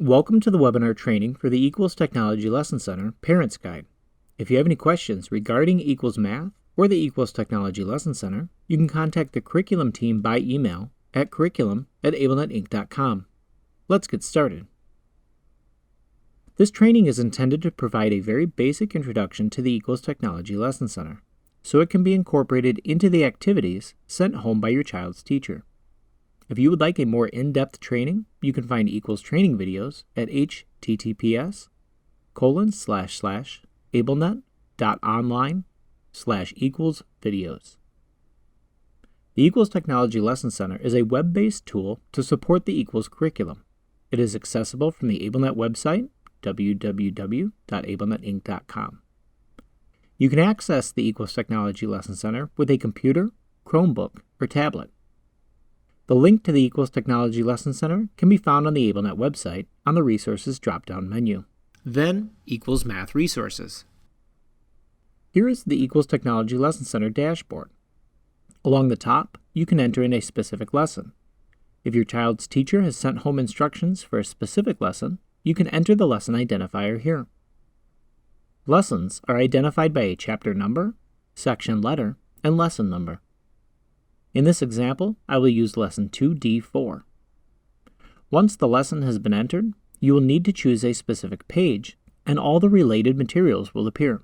Welcome to the webinar training for the Equals Technology Lesson Center Parents Guide. If you have any questions regarding Equals Math or the Equals Technology Lesson Center, you can contact the curriculum team by email at curriculum@ablenetinc.com. Let's get started. This training is intended to provide a very basic introduction to the Equals Technology Lesson Center, so it can be incorporated into the activities sent home by your child's teacher. If you would like a more in-depth training, you can find Equals training videos at https://ablenet.online/equals-videos. The Equals Technology Lesson Center is a web-based tool to support the Equals curriculum. It is accessible from the AbleNet website, www.ablenetinc.com. You can access the Equals Technology Lesson Center with a computer, Chromebook, or tablet. The link to the Equals Technology Lesson Center can be found on the AbleNet website on the Resources drop-down menu. Then, Equals Math Resources. Here is the Equals Technology Lesson Center dashboard. Along the top, you can enter in a specific lesson. If your child's teacher has sent home instructions for a specific lesson, you can enter the lesson identifier here. Lessons are identified by a chapter number, section letter, and lesson number. In this example, I will use Lesson 2D4. Once the lesson has been entered, you will need to choose a specific page, and all the related materials will appear.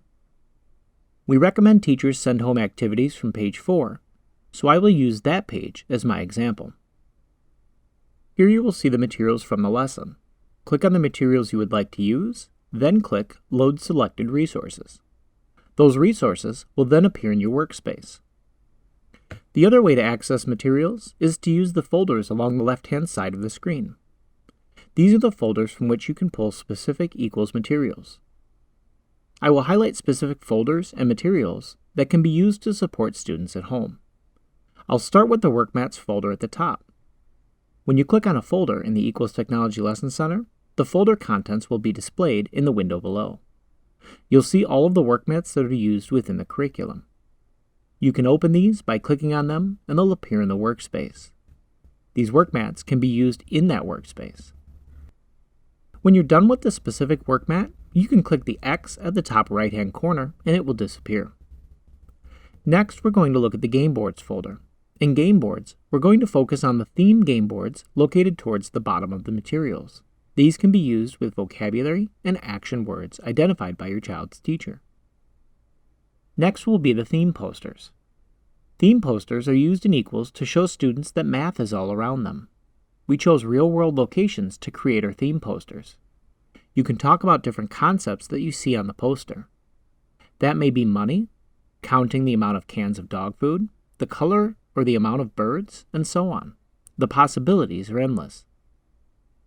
We recommend teachers send home activities from page 4, so I will use that page as my example. Here you will see the materials from the lesson. Click on the materials you would like to use, then click Load Selected Resources. Those resources will then appear in your workspace. The other way to access materials is to use the folders along the left-hand side of the screen. These are the folders from which you can pull specific Equals materials. I will highlight specific folders and materials that can be used to support students at home. I'll start with the WorkMats folder at the top. When you click on a folder in the Equals Technology Lesson Center, the folder contents will be displayed in the window below. You'll see all of the WorkMats that are used within the curriculum. You can open these by clicking on them, and they'll appear in the workspace. These workmats can be used in that workspace. When you're done with the specific workmat, you can click the X at the top right-hand corner, and it will disappear. Next, we're going to look at the Game Boards folder. In Game Boards, we're going to focus on the theme game boards located towards the bottom of the materials. These can be used with vocabulary and action words identified by your child's teacher. Next will be the theme posters. Theme posters are used in Equals to show students that math is all around them. We chose real-world locations to create our theme posters. You can talk about different concepts that you see on the poster. That may be money, counting the amount of cans of dog food, the color or the amount of birds, and so on. The possibilities are endless.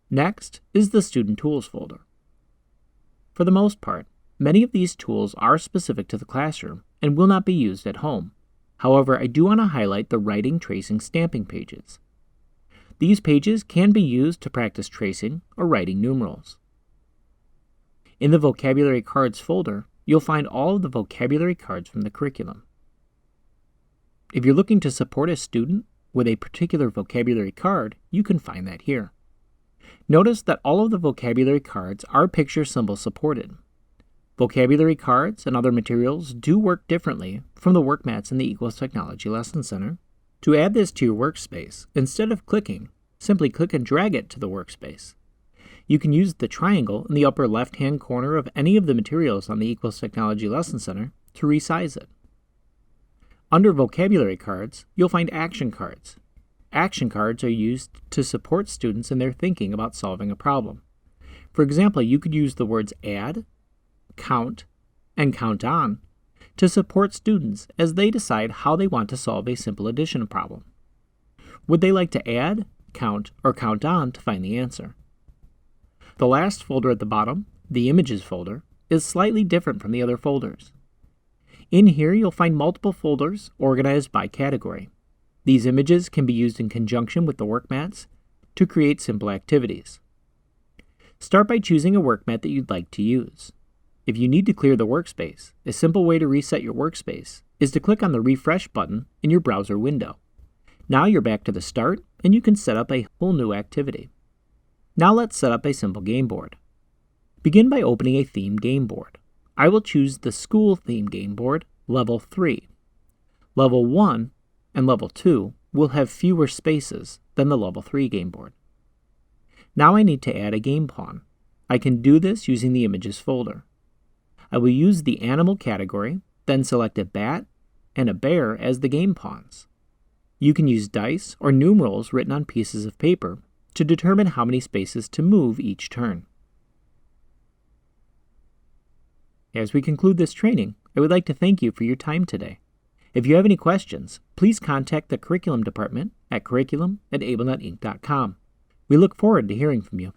Next is the Student Tools folder. For the most part, many of these tools are specific to the classroom and will not be used at home. However, I do want to highlight the writing, tracing, stamping pages. These pages can be used to practice tracing or writing numerals. In the Vocabulary Cards folder, you'll find all of the vocabulary cards from the curriculum. If you're looking to support a student with a particular vocabulary card, you can find that here. Notice that all of the vocabulary cards are picture symbol supported. Vocabulary cards and other materials do work differently from the workmats in the Equals Technology Lesson Center. To add this to your workspace, instead of clicking, simply click and drag it to the workspace. You can use the triangle in the upper left-hand corner of any of the materials on the Equals Technology Lesson Center to resize it. Under Vocabulary Cards, you'll find Action Cards. Action cards are used to support students in their thinking about solving a problem. For example, you could use the words add, count, and count on to support students as they decide how they want to solve a simple addition problem. Would they like to add, count, or count on to find the answer? The last folder at the bottom, the Images folder, is slightly different from the other folders. In here, you'll find multiple folders organized by category. These images can be used in conjunction with the workmats to create simple activities. Start by choosing a workmat that you'd like to use. If you need to clear the workspace, a simple way to reset your workspace is to click on the Refresh button in your browser window. Now you're back to the start, and you can set up a whole new activity. Now let's set up a simple game board. Begin by opening a themed game board. I will choose the School Theme Game Board, Level 3. Level 1 and Level 2 will have fewer spaces than the Level 3 game board. Now I need to add a game pawn. I can do this using the Images folder. I will use the Animal category, then select a bat and a bear as the game pawns. You can use dice or numerals written on pieces of paper to determine how many spaces to move each turn. As we conclude this training, I would like to thank you for your time today. If you have any questions, please contact the Curriculum Department at curriculum@ablenetinc.com. We look forward to hearing from you.